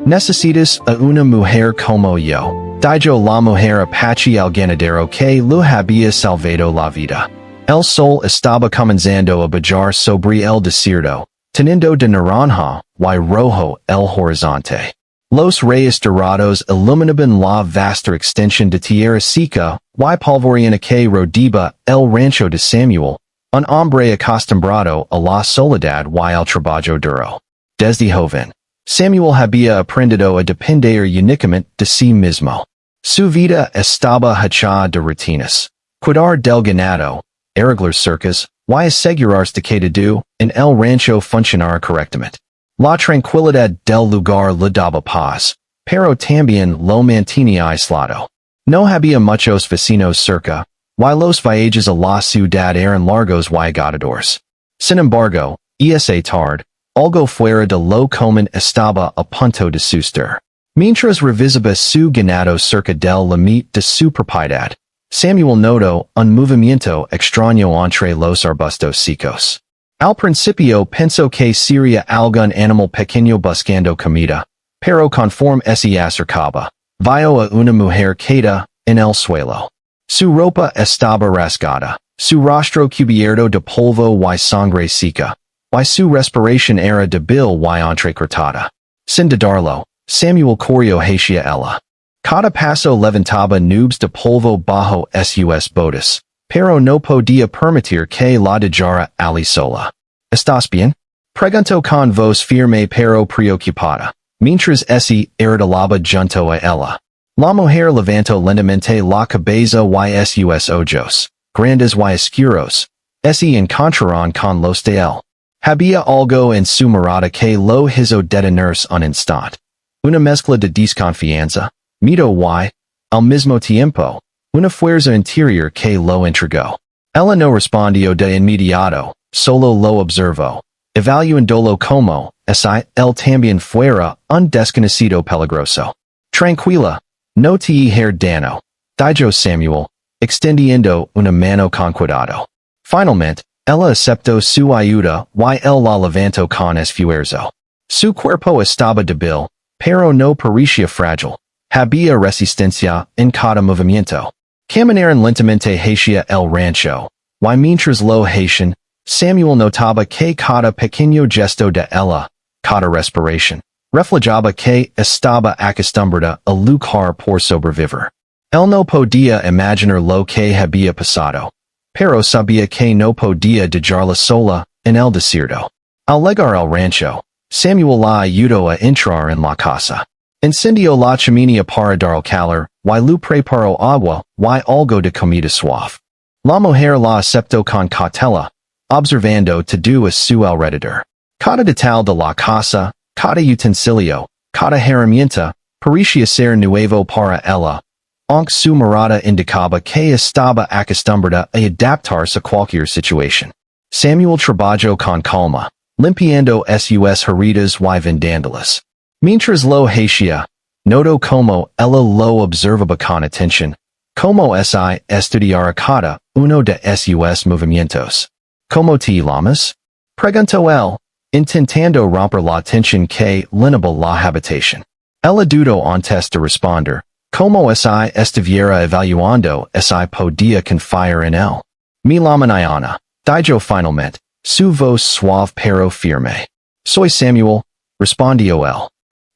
Necesitas a una mujer como yo. Dijo la mujer apache al ganadero que lo había salvado la vida. El sol estaba comenzando a brillar sobre el desierto, teniendo de naranja y rojo el horizonte. Los rayos dorados iluminaban la vasta extensión de tierra seca y polvoriana que rodeaba el rancho de Samuel, un hombre acostumbrado a la soledad y al trabajo duro. Desde joven, Samuel había aprendido a depender únicamente de sí mismo. Su vida estaba hecha de rutinas. Cuidar del ganado, arreglar cercas, y asegurarse de que todo en el rancho funcionara correctamente. La tranquilidad del lugar le daba paz, pero también lo mantenía aislado. No había muchos vecinos cerca, y los viajes a la ciudad eran largos y agotadores. Sin embargo, esa tarde, algo fuera de lo común estaba a punto de suceder. Mientras revisaba su ganado cerca del límite de su propiedad, Samuel notó un movimiento extraño entre los arbustos secos. Al principio pensó que sería algún animal pequeño buscando comida, pero conforme se acercaba, vio a una mujer caída en el suelo. Su ropa estaba rasgada, su rostro cubierto de polvo y sangre seca, y su respiración era débil y entrecortada. Sin dudarlo, Samuel corrió hacia ella. Cada paso levantaba nubes de polvo bajo sus botas, pero no podía permitir que la dejara allí sola. ¿Estás bien? Preguntó con voz firme pero preocupada, mientras arrodillaba junto a ella. La mujer levantó lentamente la cabeza y sus ojos, grandes y oscuros, se encontraron con los de él. Había algo en su mirada que lo hizo detenerse un instante. Una mezcla de desconfianza, miedo y, al mismo tiempo, una fuerza interior que lo intrigó. Ella no respondió de inmediato, solo lo observó, evaluándolo como, si él también fuera un desconocido peligroso. Tranquila, no te he daño, dijo Samuel, extendiendo una mano con cuidado. Finalmente, ella aceptó su ayuda y él la levantó con esfuerzo. Su cuerpo estaba débil, pero no parecía frágil. Había resistencia en cada movimiento. Caminaron lentamente hacia el rancho, y mientras lo hacían, Samuel notaba que cada pequeño gesto de ella, cada respiración, reflejaba que estaba acostumbrada a luchar por sobrevivir. Él no podía imaginar lo que había pasado, pero sabía que no podía dejarla sola en el desierto. Al llegar al rancho, Samuel la ayudó a entrar en la casa. Encendió la chimenea para dar calor, y le preparó agua y algo de comida suave. La mujer la aceptó con cautela, observando todo a su alrededor. Cada detalle de la casa, cada utensilio, cada herramienta, parecía ser nuevo para ella, aunque su mirada indicaba que estaba acostumbrada a adaptarse a cualquier situación. Samuel trabajó con calma, limpiando sus heridas y vendándolas. Mientras lo hacía, notó como ella lo observaba con atención, como si estudiara cada uno de sus movimientos. ¿Cómo te llamas? Preguntó él, intentando romper la tensión que llenaba la habitación. Ella dudó antes de responder, como si estuviera evaluando si podía confiar en él. Mi llamo Ana, dijo finalmente, su voz suave pero firme. Soy Samuel, respondió él.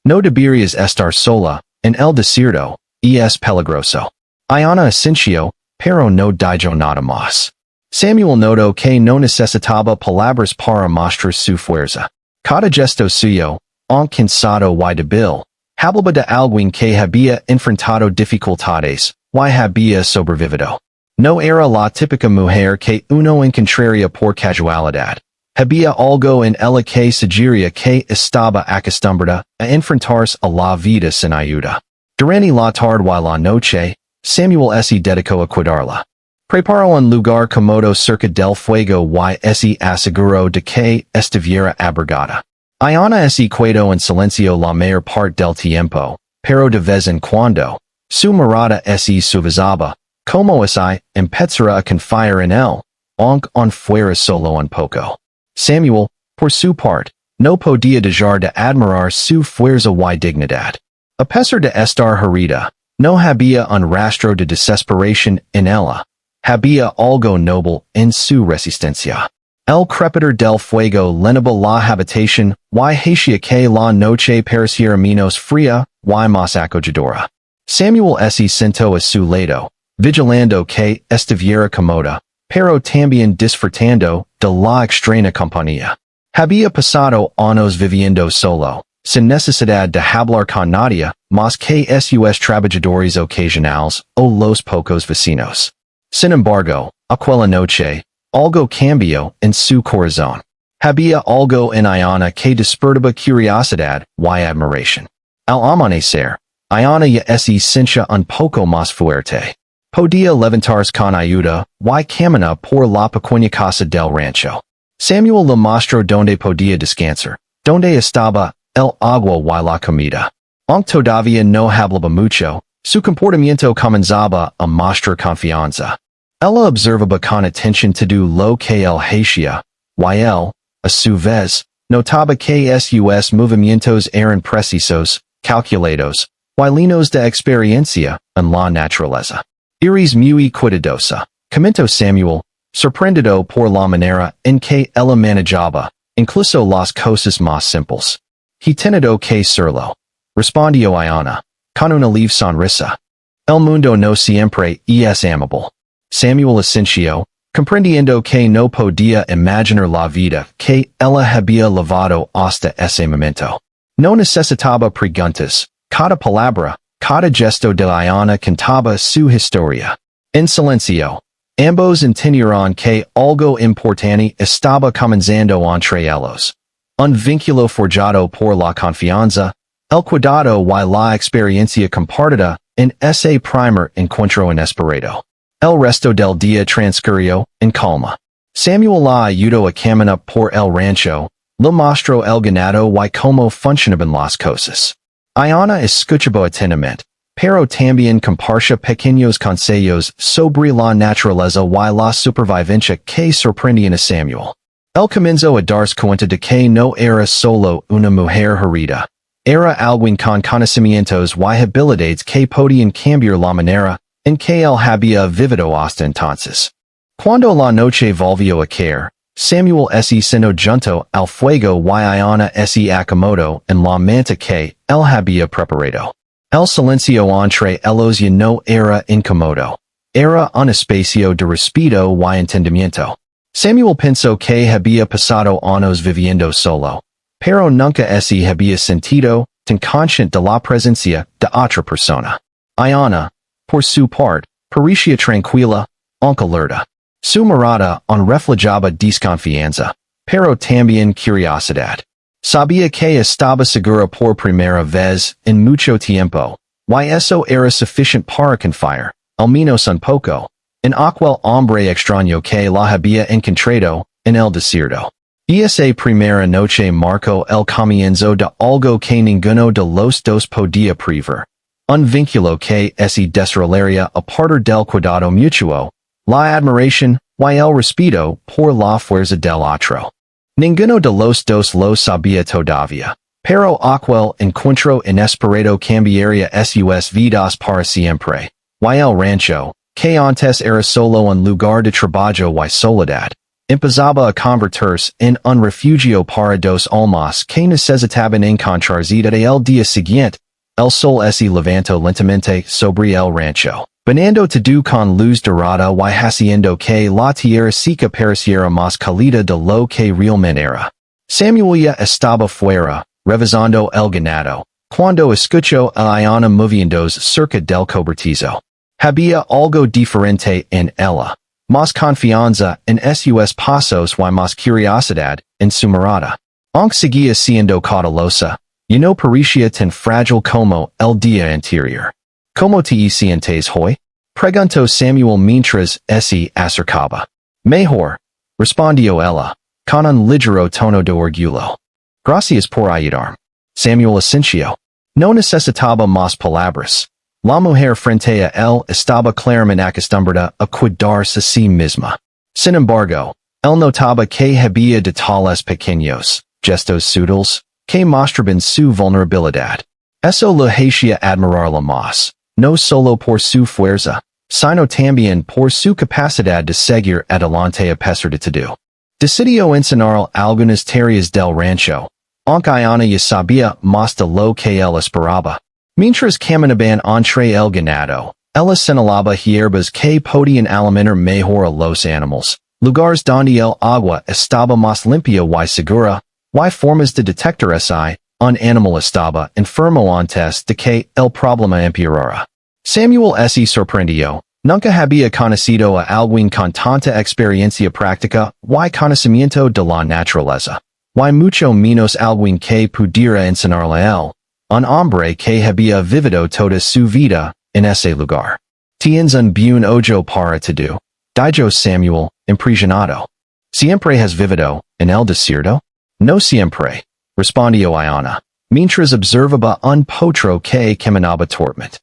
No deberías estar sola, en el desierto, es peligroso. Ana asintió, pero no dijo nada más. Samuel notó que no necesitaba palabras para mostrar su fuerza. Cada gesto suyo, aunque cansado y débil, hablaba de alguien que había enfrentado dificultades, y había sobrevivido. No era la típica mujer que uno encontraría por casualidad. Había algo en ella que sugería que estaba acostumbrada a enfrentarse a la vida sin ayuda. Durante la tarde y la noche, Samuel se dedicó a cuidarla. Preparó un lugar cómodo cerca del fuego y se aseguró de que estuviera abrigada. Ana se quedó en silencio la mayor parte del tiempo, pero de vez en cuando, su mirada se suavizaba, como si empezara a confiar en él, aunque fuera solo un poco. Samuel, por su parte, no podía dejar de admirar su fuerza y dignidad. A pesar de estar herida, no había un rastro de desesperación en ella. Había algo noble en su resistencia. El crepitar del fuego llenaba la habitación y hacía que la noche pareciera menos fría y más acogedora. Samuel se sentó a su lado, vigilando que estuviera cómoda, pero también disfrutando de la extraña compañía. Había pasado años viviendo solo, sin necesidad de hablar con nadie, más que sus trabajadores ocasionales o los pocos vecinos. Sin embargo, aquella noche, algo cambió en su corazón. Había algo en Iana que despertaba curiosidad y admiración. Al amanecer, Iana ya se sentía un poco más fuerte. Podía levantarse con ayuda y caminar por la pequeña casa del rancho. Samuel le mostró donde podía descansar, donde estaba el agua y la comida. Aunque todavía no hablaba mucho, su comportamiento comenzaba a mostrar confianza. Ella observaba con atención todo lo que él hacía, y él, a su vez, notaba que sus movimientos eran precisos, calculados, y llenos de experiencia en la naturaleza. Eres muy cuidadosa, comentó Samuel, sorprendido por la manera en que ella manejaba, incluso las cosas más simples. He tenido que serlo, respondió Iana, con una leve sonrisa. El mundo no siempre es amable. Samuel asintió, comprendiendo que no podía imaginar la vida que ella había llevado hasta ese momento. No necesitaba preguntas, cada palabra, cada gesto de Iana contaba su historia. En silencio, ambos entendieron que algo importante estaba comenzando entre ellos. Un vínculo forjado por la confianza, el cuidado y la experiencia compartida en ese primer encuentro inesperado. El resto del día transcurrió en calma. Samuel la ayudó a caminar por el rancho, le mostró el ganado y cómo funcionaban las cosas. Iana escuchaba atentamente, pero también compartía pequeños consejos sobre la naturaleza y la supervivencia que sorprendían a Samuel. Él comenzó a darse cuenta de que no era solo una mujer herida. Era alguien con conocimientos y habilidades que podían cambiar la manera en que él había vivido hasta entonces. Cuando la noche volvió a caer, Samuel se sentó junto al fuego y Iana se acomodó en la manta que él había preparado. El silencio entre ellos ya no era incómodo. Era un espacio de respeto y entendimiento. Samuel pensó que había pasado años viviendo solo, pero nunca se había sentido tan consciente de la presencia de otra persona. Iana, por su parte, parecía tranquila, aunque alerta. Su mirada reflejaba desconfianza, pero también curiosidad. Sabía que estaba segura por primera vez en mucho tiempo, y eso era suficiente para confiar, al menos un poco, en aquel hombre extraño que la había encontrado en el desierto. Esa primera noche marcó el comienzo de algo que ninguno de los dos podía prever. Un vínculo que se desarrollaría a partir del cuidado mutuo, la admiración y el respeto por la fuerza del otro. Ninguno de los dos lo sabía todavía, pero aquel encuentro inesperado cambiaría sus vidas para siempre, y el rancho, que antes era solo un lugar de trabajo y soledad, empezaba a convertirse en un refugio para dos almas que necesitaban encontrarse desde el día siguiente. El sol se levantó lentamente sobre el rancho, bañando todo con luz dorada y haciendo que la tierra seca pareciera más cálida de lo que realmente era. Samuel ya estaba fuera, revisando el ganado, cuando escuchó a Iana moviéndose cerca del cobertizo. Había algo diferente en ella, más confianza en sus pasos y más curiosidad en su mirada. Aunque seguía siendo cautelosa, y no parecía tan frágil como el día anterior. ¿Cómo te sientes hoy? Preguntó Samuel mientras se acercaba. Mejor, respondió ella, con un ligero tono de orgullo. Gracias por ayudarme. Samuel asintió. No necesitaba más palabras. La mujer frente a él estaba claramente acostumbrada a cuidarse a sí misma. Sin embargo, él notaba que había detalles pequeños, gestos sutiles, que mostraban su vulnerabilidad. Eso lo hacía admirar la más, no solo por su fuerza, sino también por su capacidad de seguir adelante a pesar de todo. Decidió enseñar algunas tareas del rancho, aunque Ayana ya sabía más de lo que él esperaba. Mientras caminaban entre el ganado, ella señalaba hierbas que podían alimentar mejor a los animales, lugares donde el agua estaba más limpia y segura, y formas de detectar si un animal estaba enfermo antes de que el problema empeorara. Samuel se sorprendió. Nunca había conocido a alguien con tanta experiencia práctica y conocimiento de la naturaleza, y mucho menos alguien que pudiera enseñarle a él, un hombre que había vivido toda su vida en ese lugar. Tienes un buen ojo para todo, dijo Samuel, impresionado. ¿Siempre has vivido en el desierto? No siempre, respondió Ayana, mientras observaba un potro que caminaba torment.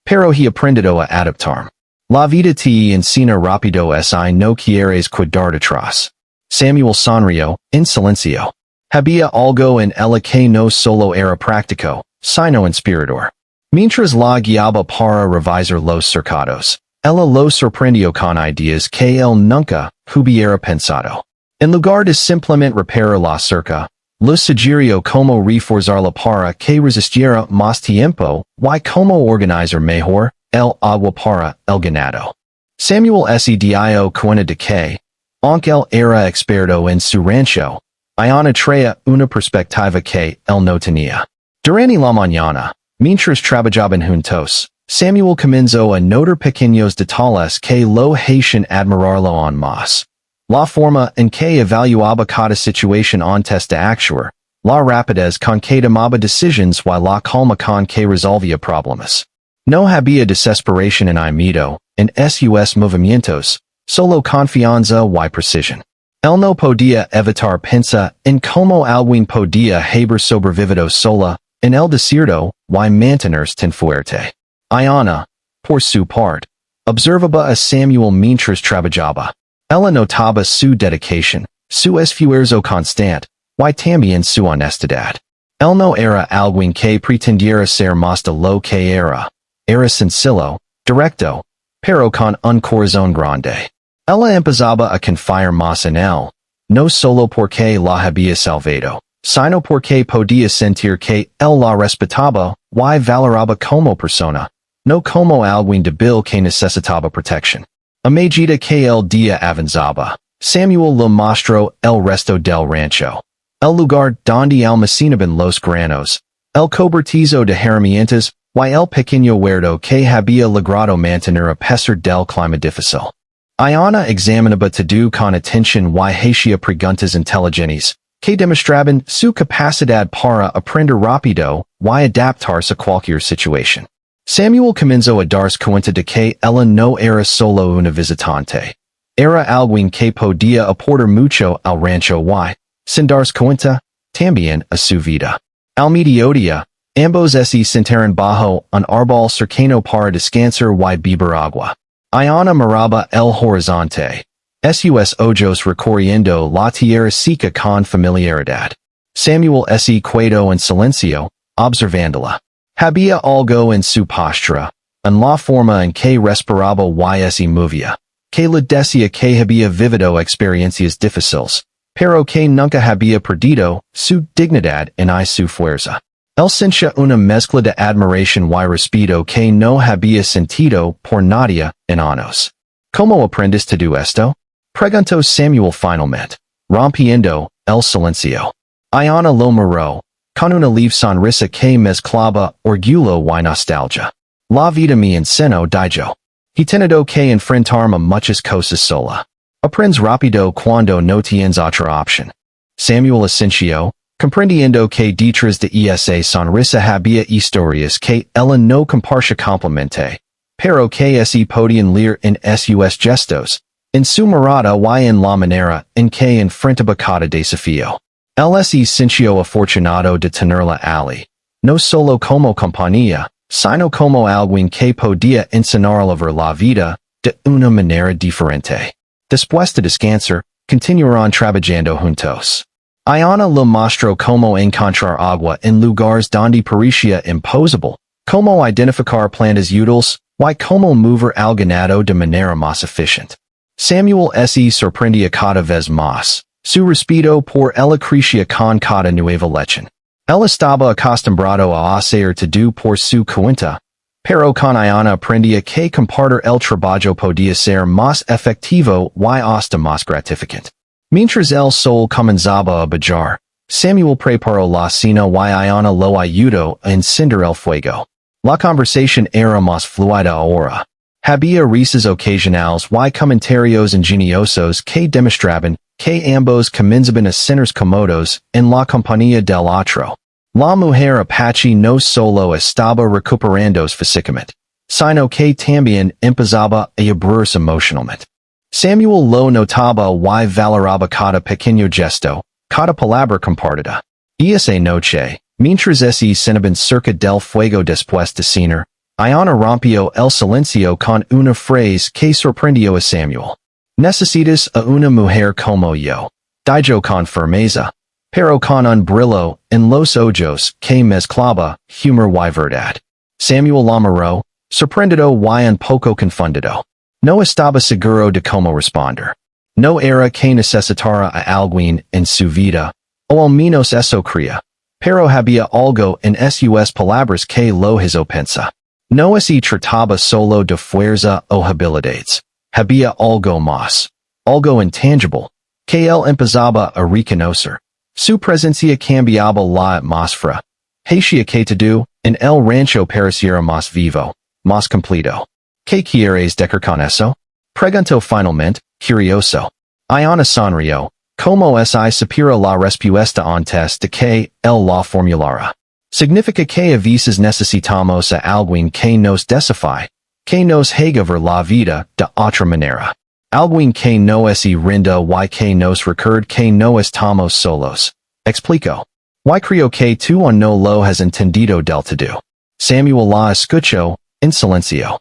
Pero he aprendido a adaptarme. La vida te enseña rápido si no quieres quedar atrás. Samuel sonrió, en silencio. Había algo en ella que no solo era práctico, sino inspirador. Mientras la guiaba para revisar los cercados, ella lo sorprendió con ideas que él nunca hubiera pensado. En lugar de simplemente reparar la cerca, los sugirió cómo reforzarla para que resistiera más tiempo y cómo organizar mejor el agua para el ganado. Samuel se dio cuenta de que, aunque él era experto en su rancho, Ayana traía una perspectiva que él no tenía. Durante la mañana, mientras trabajaban juntos, Samuel comenzó a notar pequeños detalles que lo hacían admirarlo aún más. La forma en que evaluaba cada situación antes de actuar, la rapidez con que tomaba decisiones y la calma con que resolvía problemas. No había desesperación en imito, en sus movimientos, solo confianza y precisión. Él no podía evitar pensar en cómo alguien podía haber sobrevivido sola, en el desierto, y mantenerse tan fuerte. Ayana, por su parte, observaba a Samuel mientras trabajaba. Ella notaba su dedicación, su esfuerzo constante, y también su honestidad. Él no era alguien que pretendiera ser más de lo que era. Era sencillo, directo, pero con un corazón grande. Ella empezaba a confiar más en él, no solo porque la había salvado, sino porque podía sentir que él la respetaba y valoraba como persona, no como alguien débil que necesitaba protección. A medida que el día avanzaba, Samuel le mostró el resto del rancho, el lugar donde almacenaban los granos, el cobertizo de herramientas y el pequeño huerto que había logrado mantener a pesar del clima difícil. Ayana examinaba todo con atención y hacía preguntas inteligentes, que demostraban su capacidad para aprender rápido y adaptarse a cualquier situación. Samuel comenzó a darse cuenta de que ella no era solo una visitante. Era alguien que podía aportar mucho al rancho y, sin darse cuenta, también a su vida. Al mediodía, ambos se sentaron bajo un árbol cercano para descansar y beber agua. Ayana miraba el horizonte, sus ojos recorriendo la tierra seca con familiaridad. Samuel se quedó en silencio, observándola. Había algo en su postura, en la forma en que respiraba y se movía, que le decía que había vivido experiencias difíciles, pero que nunca había perdido su dignidad ni su fuerza. Él sentía una mezcla de admiración y respeto que no había sentido por nadie en años. ¿Cómo aprendes todo esto? Preguntó Samuel finalmente, rompiendo el silencio. Ayana lo miró, con una leve sonrisa que mezclaba orgullo y nostalgia. La vida me enseñó, dijo. He tenido que enfrentarme a muchas cosas sola. Aprendes rápido cuando no tienes otra opción. Samuel asintió, comprendiendo que detrás de esa sonrisa había historias que ella no compartía completamente, pero que se podían leer en sus gestos, en su mirada y en la manera en que enfrentaba cada desafío. Él se sintió afortunado de tenerla allí, no solo como compañía, sino como alguien que podía enseñarle a ver la vida de una manera diferente. Después de descansar, continuaron trabajando juntos. Iana lo mostro como encontrar agua en lugares donde parecía imposible, como identificar plantas útiles, y como mover al ganado de manera más eficiente. Samuel se sorprendía cada vez más. Su respeto por ella crecía con cada nueva lección. Él estaba acostumbrado a hacer todo por su cuenta, pero con Iana aprendía que compartir el trabajo podía ser más efectivo y hasta más gratificante. Mientras el sol comenzaba a brillar, Samuel preparó la cena y Iana lo ayudó a encender el fuego. La conversación era más fluida ahora. Había risas ocasionales y comentarios ingeniosos que demostraban que ambos comenzaban a sentirse cómodos en la compañía del otro. La mujer apache no solo estaba recuperándose físicamente, sino que también empezaba a abrirse emocionalmente. Samuel lo notaba y valoraba cada pequeño gesto, cada palabra compartida. Y esa noche, mientras se cenaban cerca del fuego después de cenar, Iana rompió el silencio con una frase que sorprendió a Samuel. Necesitas a una mujer como yo. Dijo con firmeza, pero con un brillo en los ojos que mezclaba humor y verdad. Samuel la miró, sorprendido y un poco confundido. No estaba seguro de cómo responder. No era que necesitara a alguien en su vida, o al menos eso creía. Pero había algo en sus palabras que lo hizo pensar. No se trataba solo de fuerza o habilidades. Había algo más. Algo intangible, que él empezaba a reconocer. Su presencia cambiaba la atmósfera. Hacía que todo, en el rancho pareciera más vivo, más completo. ¿Qué quieres decir con eso? Preguntó finalmente, curioso. Iana sonrió, como si supiera la respuesta antes de que él la formulara. Significa que a veces necesitamos a alguien que nos desafíe, que nos haga ver la vida de otra manera. Alguien que no se rinda y que nos recuerde que no estamos solos. Explico. Y creo que tú aún no lo has entendido del todo. Samuel la escuchó, en silencio.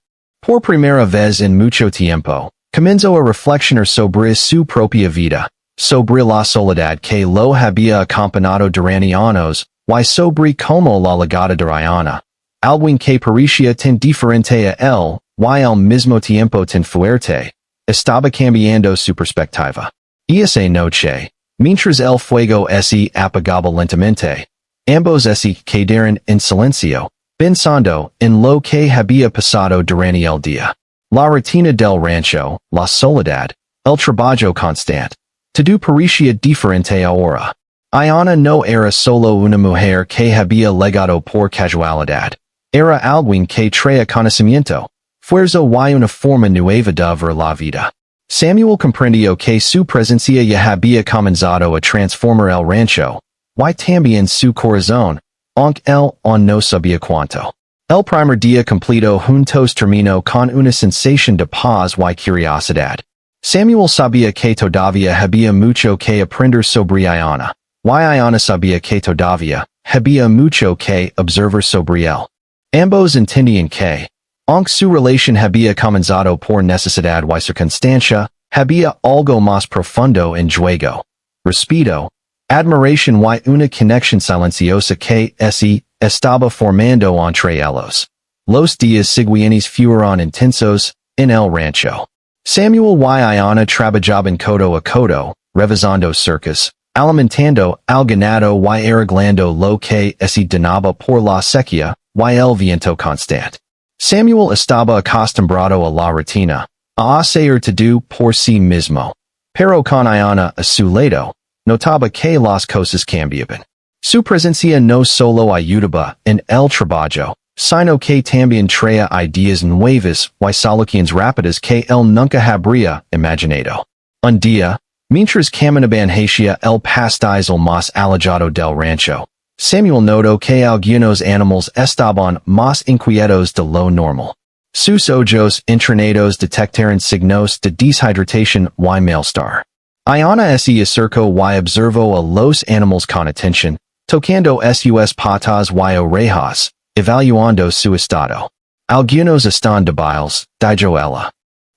Por primera vez en mucho tiempo, comenzó a reflexionar sobre su propia vida, sobre la soledad que lo había acompañado durante años, y sobre cómo la llegada de Iana, alguien que parecía tan diferente a él, y al mismo tiempo tan fuerte, estaba cambiando su perspectiva. Y esa noche, mientras el fuego se apagaba lentamente, ambos se quedaron en silencio, pensando en lo que había pasado durante el día. La rutina del rancho, la soledad, el trabajo constante. Todo parecía diferente ahora. Iana no era solo una mujer que había llegado por casualidad. Era alguien que traía conocimiento, fuerza y una forma nueva de ver la vida. Samuel comprendió que su presencia ya había comenzado a transformar el rancho, y también su corazón, aunque él aún no sabía cuánto. El primer día completo juntos terminó con una sensación de paz y curiosidad. Samuel sabía que todavía había mucho que aprender sobre Iana, y Iana sabía que todavía había mucho que observar sobre él. Ambos entendían que, aunque su relación había comenzado por necesidad y circunstancia, había algo más profundo en juego. Respeto, admiración y una conexión silenciosa que se estaba formando entre ellos. Los días siguientes fueron intensos en el rancho. Samuel y Iana trabajaban codo a codo, revisando cercas, alimentando al ganado y arreglando lo que se dañaba por la sequía y el viento constante. Samuel estaba acostumbrado a la rutina, a hacer todo por sí mismo. Pero con Iana a su lado, notaba que las cosas cambiaban. Su presencia no solo ayudaba en el trabajo, sino que también traía ideas nuevas y soluciones rápidas que él nunca habría imaginado. Un día, mientras caminaban hacia el pastizal más alejado del rancho, Samuel notó que algunos animales estaban más inquietos de lo normal. Sus ojos entrenados detectaron signos de deshidratación y malestar. Iana se acercó y observó a los animales con atención, tocando sus patas y orejas, evaluando su estado. Algunos están débiles, dijo ella.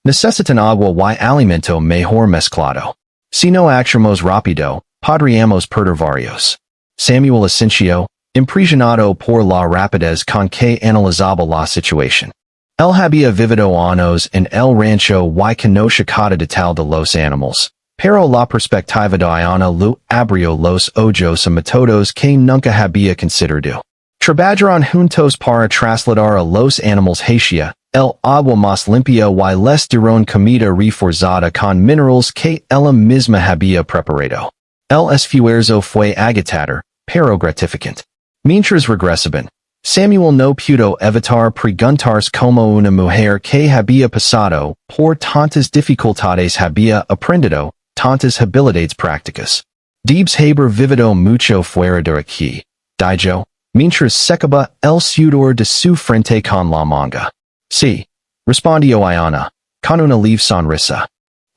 Necesitan agua y alimento mejor mezclado. Si no actuamos rápido, podríamos perder varios. Samuel Asensio, impresionado por la rapidez con que analizaba la situación. Él había vivido años en el rancho y conocía cada detalle de los animales, pero la perspectiva de Ayana lo abrió los ojos a métodos que nunca había considerado. Trabajaron juntos para trasladar a los animales hacia el agua más limpia y les dieron comida reforzada con minerales que ella misma había preparado. El esfuerzo fue agotador, pero gratificante. Mientras regresaban, Samuel no pudo evitar preguntarse como una mujer que había pasado por tantas dificultades había aprendido tantas habilidades prácticas. Debes haber vivido mucho fuera de aquí, dijo, mientras secaba el sudor de su frente con la manga. Sí, respondió Ayana, con una leve sonrisa.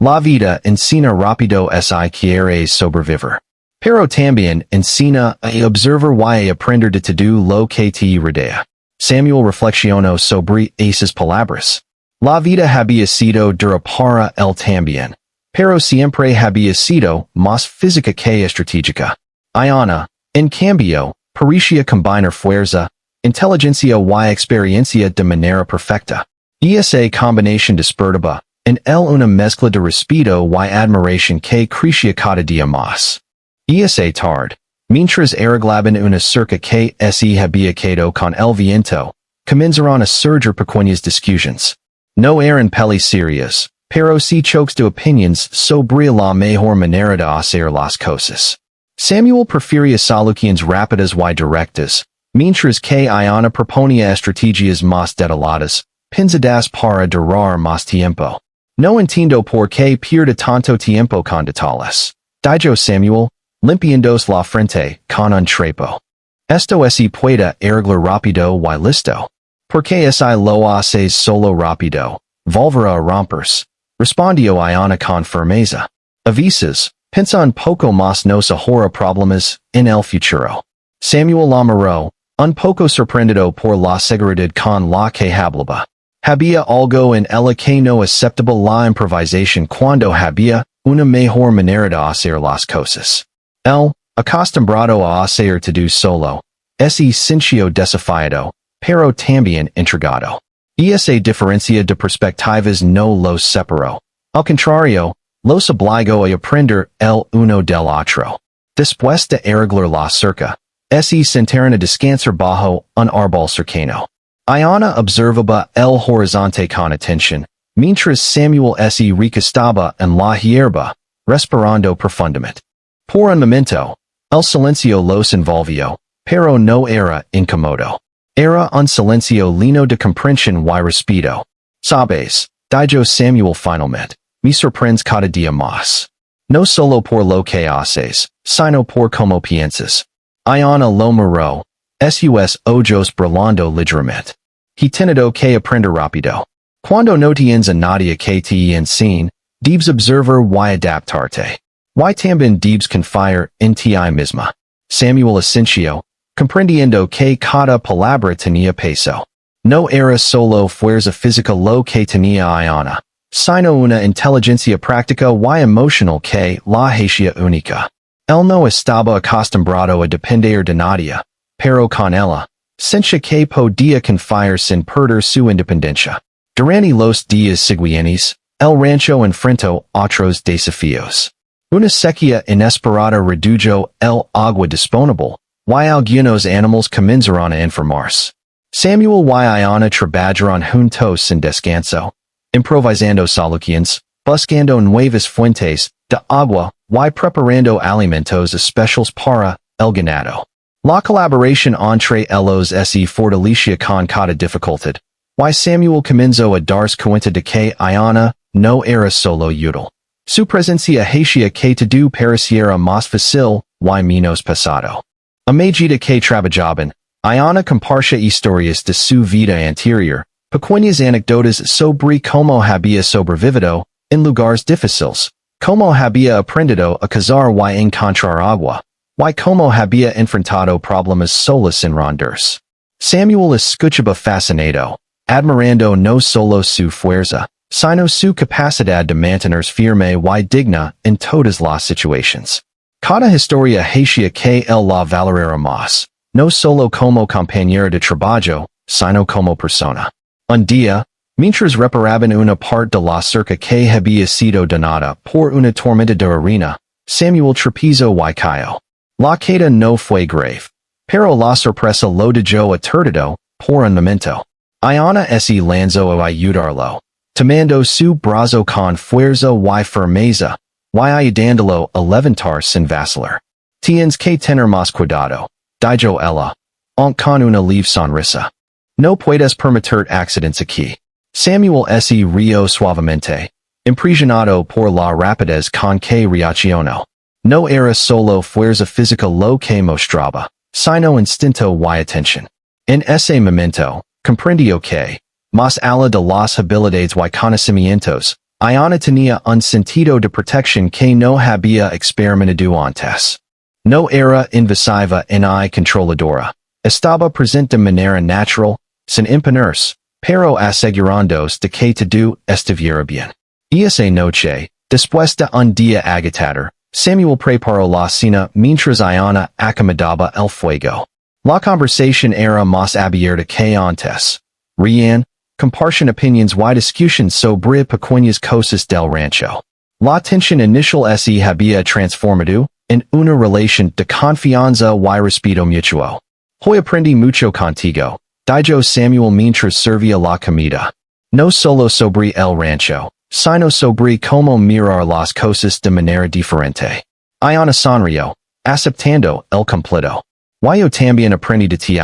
La vida enseña rápido si quieres sobrevivir. Pero también enseña a observar y a aprender de todo lo que te rodea. Samuel reflexionó sobre esas palabras. La vida había sido dura para él también, pero siempre había sido más física que estratégica. Ayana, en cambio, parecía combinar fuerza, inteligencia y experiencia de manera perfecta. Esa combinación despertaba en él una mezcla de respeto y admiración que crecía cada día más. Esa tarde, mientras arreglaban una cerca que se había quedado con el viento, comenzaron a surgir pequeñas discusiones. No eran peleas serias, pero sí choques de opiniones sobre la mejor manera de hacer las cosas. Samuel prefería soluciones rápidas y directas, mientras que Ayana proponía estrategias más detalladas, pensadas para durar más tiempo. No entiendo por qué pierde tanto tiempo con detalles, dijo Samuel, limpiándose la frente con un trapo. Esto se puede arreglar rápido y listo. Porque si lo haces solo rápido, volverá a romperse, respondió Ayana con firmeza. A veces, pensa un poco más nos ahorra problemas en el futuro. Samuel la miró, un poco sorprendido por la seguridad con la que hablaba. Había algo en ella que no aceptaba la improvisación cuando había una mejor manera de hacer las cosas. Él, acostumbrado a hacer todo solo, se sintió desafiado, pero también intrigado. Esa diferencia de perspectivas no los separó. Al contrario, los obligó a aprender el uno del otro. Después de arreglar la cerca, se sentaron a descansar bajo un árbol cercano. Ayana observaba el horizonte con atención, mientras Samuel se recostaba en la hierba, respirando profundamente. Por un momento, el silencio los envolvió, pero no era incómodo. Era un silencio lleno de comprensión y respeto. Sabes, dijo Samuel finalmente, me sorprendes cada día más. No solo por lo que haces, sino por cómo piensas. Ayana lo miró, sus ojos brillando ligeramente. He tenido que aprender rápido. Cuando no tienes a nadie que te enseñe, debes observar y adaptarte. Y también debes confiar en ti misma. Samuel Asensio, comprendiendo que cada palabra tenía peso. No era solo fuerza física lo que tenía Ayana, sino una inteligencia práctica y emocional que la hacía única. Él no estaba acostumbrado a depender de nadie, pero con ella, sentía que podía confiar sin perder su independencia. Durante los días siguientes, el rancho enfrentó otros desafíos. Una sequía inesperada redujo el agua disponible, y algunos animales comenzaron a enfermarse. Samuel y Ayana trabajaron juntos sin descanso, improvisando soluciones, buscando nuevas fuentes de agua y preparando alimentos especiales para el ganado. La colaboración entre ellos se fortalecía con cada dificultad, y Samuel comenzó a darse cuenta de que Ayana no era solo útil. Su presencia hacía que todo pareciera más fácil y menos pesado. A medida que trabajaban, Ayana compartía historias de su vida anterior, pequeñas anécdotas sobre cómo había sobrevivido en lugares difíciles, cómo había aprendido a cazar y encontrar agua, y cómo había enfrentado problemas solos en rondas. Samuel escuchaba fascinado, admirando no solo su fuerza, sino su capacidad de mantenerse firme y digna en todas las situaciones. Cada historia hacia que el la valorera más, no solo como compañera de trabajo, sino como persona. Un día, mientras reparaban una parte de la cerca que había sido donada por una tormenta de arena, Samuel tropezó y cayó. La queda no fue grave, pero la sorpresa lo dejó aturdido por un momento. Iana se lanzó a ayudarlo, tomando su brazo con fuerza y firmeza, y ayudándolo a levantar sin vacilar. Tienes que tener más cuidado, dijo ella, aunque con una leve sonrisa. No puedes permitir accidentes aquí. Samuel se rió suavemente, impresionado por la rapidez con que reaccionó. No era solo fuerza física lo que mostraba, sino instinto y atención. En ese momento, comprendió que, más allá de las habilidades y conocimientos, Iana tenía un sentido de protección que no había experimentado antes. No era invasiva ni controladora. Estaba presente de manera natural, sin imponerse, pero asegurándose de que todo estuviera bien. Y esa noche, después de un día agitador, Samuel preparó la cena mientras Iana acomodaba el fuego. La conversación era más abierta que antes. Rían, compartían opiniones y discusiones sobre pequeñas cosas del rancho. La tensión inicial se había transformado en una relación de confianza y respeto mutuo. Hoy aprendí mucho contigo, dijo Samuel mientras servía la comida. No solo sobre el rancho, sino sobre cómo mirar las cosas de manera diferente. Iana sonrió, aceptando el completo. Yo también aprendí de ti,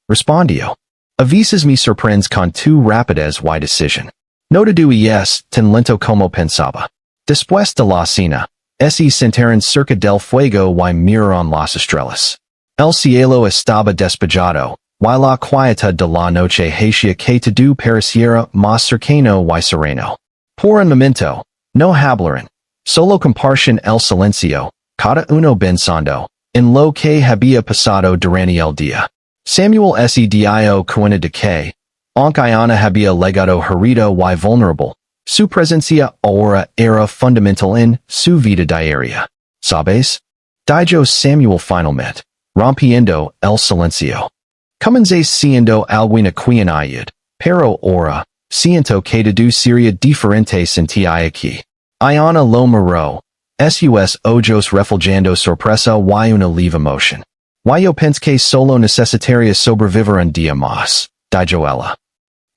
respondió. A veces me sorprendes con tu rapidez y decisión. No todo es tan lento como pensaba. Después de la cena, se sentaron cerca del fuego y miraron las estrellas. El cielo estaba despejado, y la quietud de la noche hacía que todo pareciera más cercano y sereno. Por un momento, no hablaron, solo compartían el silencio, cada uno pensando en lo que había pasado durante el día. Samuel se dio cuenta de que, aunque Iana había legado herido y vulnerable, su presencia ahora era fundamental en su vida diaria. ¿Sabes? Dijo Samuel finalmente, rompiendo el silencio. Comencé siendo alguna quien ayud, pero ahora, siento que todo sería diferente sin ti aquí. Iana lo miró, sus ojos reflejando sorpresa y una leve emoción. Yo pensé que solo necesitaría sobrevivir un día más, dijo ella.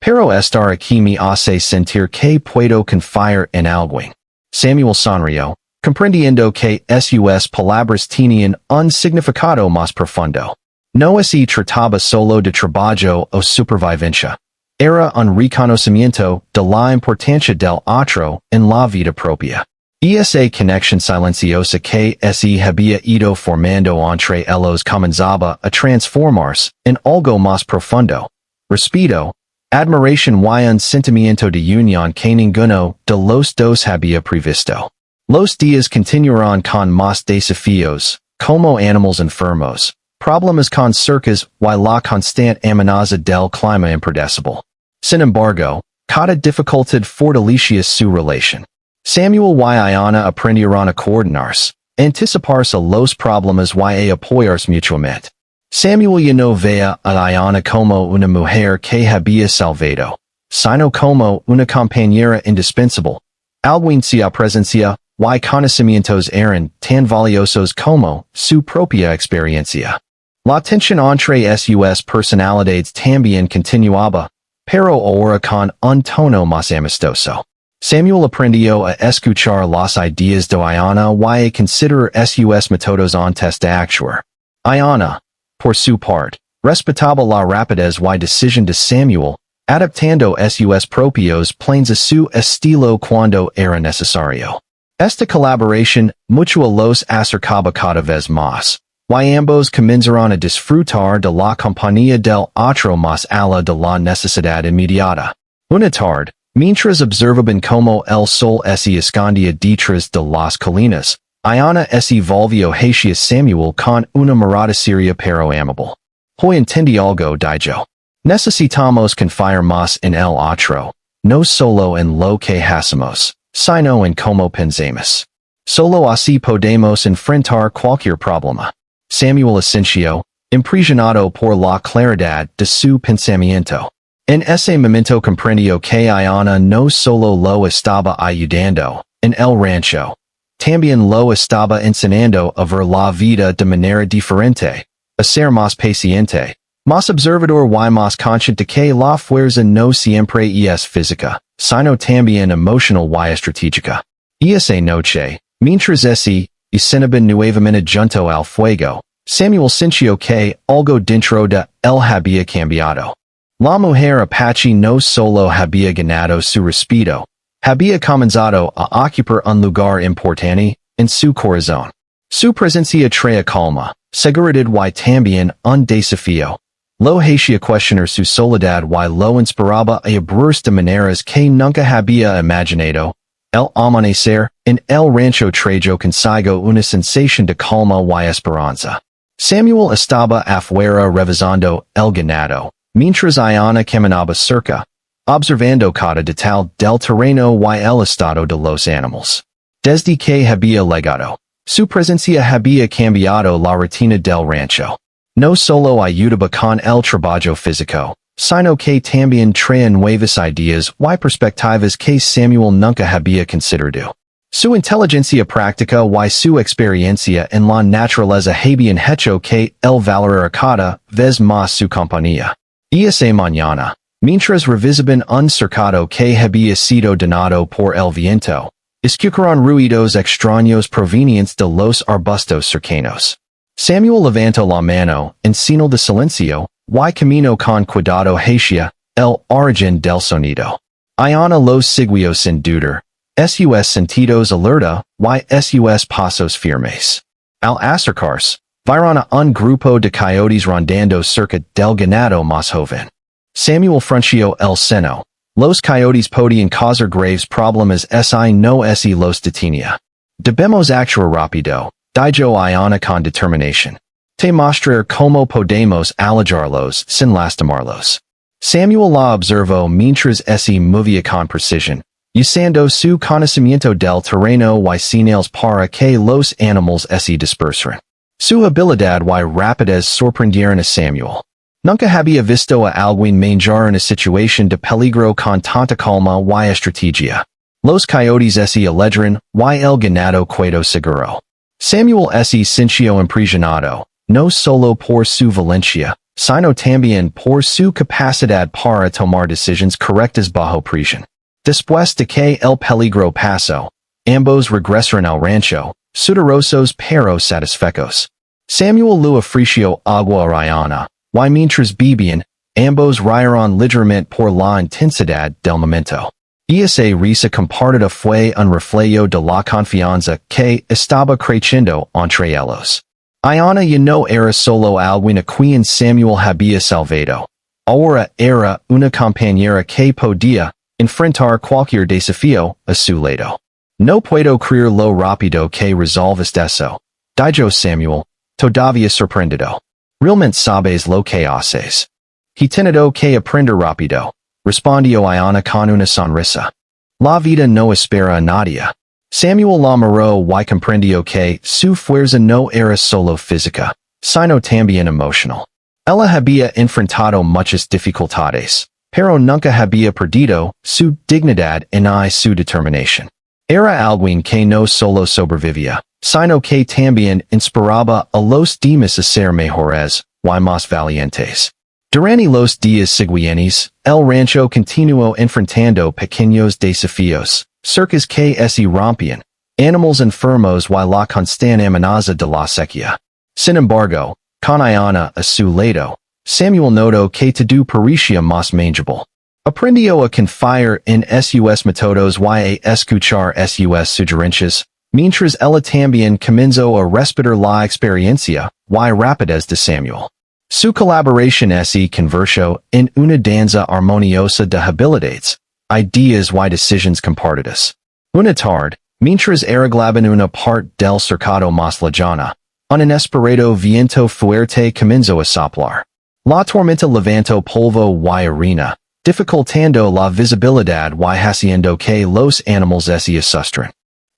Pero estar aquí me hace sentir que puedo confiar en alguien. Samuel sonrió, comprendiendo que sus palabras tenían un significado más profundo. No se trataba solo de trabajo o supervivencia. Era un reconocimiento de la importancia del otro en la vida propia. Esa conexión silenciosa que se había ido formando entre ellos comenzaba a transformarse en algo más profundo. Respeto, admiración y un sentimiento de unión que ninguno de los dos había previsto. Los días continuaron con más desafíos, como animales enfermos, problemas con cercas y la constante amenaza del clima impredecible. Sin embargo, cada dificultad fortalecía su relación. Samuel y Iana aprendieron a coordinarse, anticiparse a los problemas y a apoyarse mutuamente. Samuel ya no veía a Iana como una mujer que había salvado, sino como una compañera indispensable. Alguien cuya presencia y conocimientos eran tan valiosos como su propia experiencia. La tensión entre sus personalidades también continuaba, pero ahora con un tono más amistoso. Samuel aprendió a escuchar las ideas de Iana y a considerar sus métodos antes de actuar. Iana, por su parte, respetaba la rapidez y decisión de Samuel, adaptando sus propios planes a su estilo cuando era necesario. Esta colaboración mutua los acercaba cada vez más, y ambos comenzaron a disfrutar de la compañía del otro más allá de la necesidad inmediata. Una tarde, mientras observaban cómo el sol se escondía detrás de las colinas, Iana se volvió hacia Samuel con una mirada seria pero amable. Hoy entendí algo, dijo. Necesitamos confiar más en el otro, no solo en lo que hacemos, sino en cómo pensamos. Solo así podemos enfrentar cualquier problema. Samuel Asensio, impresionado por la claridad de su pensamiento. En ese momento comprendió que Ayana no solo lo estaba ayudando en el rancho, también lo estaba enseñando a ver la vida de manera diferente, a ser más paciente, más observador y más consciente que la fuerza no siempre es física, sino también emocional y estratégica. Y esa noche, mientras ese y cenaba nuevamente junto al fuego, Samuel sintió que algo dentro de él había cambiado. La mujer apache no solo había ganado su respeto, había comenzado a ocupar un lugar importante en su corazón. Su presencia traía calma, seguridad y también un desafío. Lo hacía cuestionar su soledad y lo inspiraba a abrirse de maneras que nunca había imaginado. El amanecer en el rancho trajo consigo una sensación de calma y esperanza. Samuel estaba afuera revisando el ganado, mientras Ayana caminaba cerca, observando cada detalle del terreno y el estado de los animales. Desde que había llegado, su presencia había cambiado la rutina del rancho. No solo ayudaba con el trabajo físico, sino que también traía nuevas ideas y perspectivas que Samuel nunca había considerado. Su inteligencia práctica y su experiencia en la naturaleza habían hecho que él valorara cada vez más su compañía. Y esa mañana, mientras revisaban un cercado que había sido donado por el viento, escucharon ruidos extraños provenientes de los arbustos cercanos. Samuel levantó la mano en señal de silencio y caminó con cuidado hacia el origen del sonido. Ayana los siguió sin dudar, sus sentidos alerta y sus pasos firmes. Al acercarse, vieron a un grupo de coyotes rondando cerca del ganado más joven. Samuel frunció el seno. Los coyotes podían causar graves problemas si no se los detenía. Debemos actuar rápido, dijo Ayana con determinación. Te mostrar cómo podemos alejarlos sin lastimarlos. Samuel la observó mientras se movía con precisión, usando su conocimiento del terreno y señales para que los animales se dispersaran. Su habilidad y rapidez sorprendieron a Samuel. Nunca había visto a alguien manejar una situación de peligro con tanta calma y estrategia. Los coyotes se alejaron y el ganado quedó seguro. Samuel se sintió impresionado, no solo por su valencia, sino también por su capacidad para tomar decisiones correctas bajo presión. Después de que el peligro pasó, ambos regresaron al rancho, sudorosos pero satisfechos. Samuel le ofreció agua a Ayana, y mientras bebían, ambos rieron ligeramente por la intensidad del momento. Y esa risa compartida fue un reflejo de la confianza que estaba creciendo entre ellos. Ayana ya no era solo alguien a quien Samuel había salvado. Ahora era una compañera que podía enfrentar cualquier desafío a su lado. No puedo creer lo rápido que resolviste eso, dijo Samuel, todavía sorprendido. Realmente sabes lo que haces. He tenido que aprender rápido, respondió Ayana con una sonrisa. La vida no espera a nadie. Samuel la miró y comprendió que su fuerza no era solo física, sino también emocional. Ella había enfrentado muchas dificultades, pero nunca había perdido su dignidad ni su determinación. Era alguien que no solo sobrevivía, sino que también inspiraba a los demás a ser mejores y más valientes. Durante los días siguientes, el rancho continuó enfrentando pequeños desafíos, cercas que se rompían, animales enfermos y la constante amenaza de la sequía. Sin embargo, con Ayana a su lado, Samuel notó que todo parecía más manageable. Aprendió a confiar en sus métodos y a escuchar sus sugerencias, mientras ella también comenzó a respetar la experiencia y rapidez de Samuel. Su colaboración se convirtió en una danza armoniosa de habilidades, ideas y decisiones compartidas. Una tarde, mientras arreglaban una parte del cercado más lejana, un inesperado viento fuerte comenzó a soplar. La tormenta levantó polvo y arena, dificultando la visibilidad y haciendo que los animales se asustaran.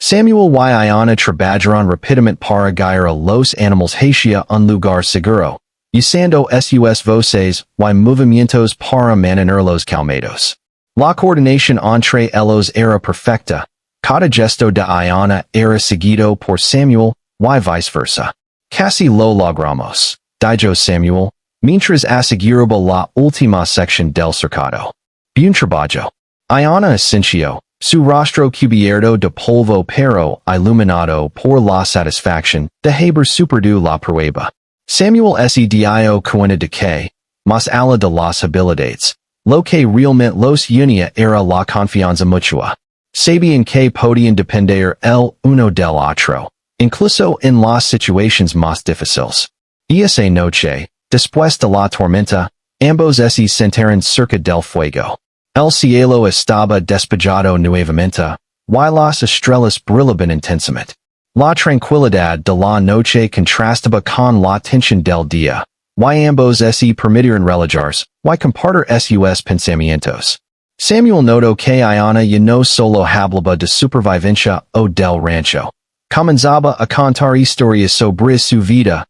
Samuel y Iana trabajaron rapidamente para guiar a los animals hacia un lugar seguro, usando sus voces y movimientos para mantener los calmados. La coordinación entre ellos era perfecta. Cada gesto de Iana era seguido por Samuel y viceversa. Casi lo logramos, dijo Samuel, mientras aseguraba la última sección del cercado. Bien trabajo. Iana asintió, su rostro cubierto de polvo pero iluminado por la satisfacción de haber superado la prueba. Samuel se dio cuenta de que, más allá de las habilidades, lo que realmente los unía era la confianza mutua. Sabían que podían depender el uno del otro, incluso en las situaciones más difíciles. Esa noche, después de la tormenta, ambos se sentaron cerca del fuego. El cielo estaba despejado nuevamente, y las estrellas brillaban intensamente. La tranquilidad de la noche contrastaba con la tensión del día, y ambos se permitieron relajarse, y compartir sus pensamientos. Samuel notó que Iana ya no solo hablaba de supervivencia o del rancho. Comenzaba a contar historias sobre su vida,